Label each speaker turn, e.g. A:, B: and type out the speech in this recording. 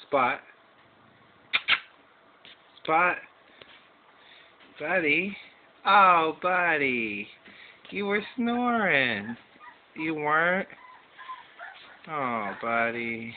A: Spot. Spot. Buddy. Oh, buddy. You were snoring. You weren't? Oh, buddy.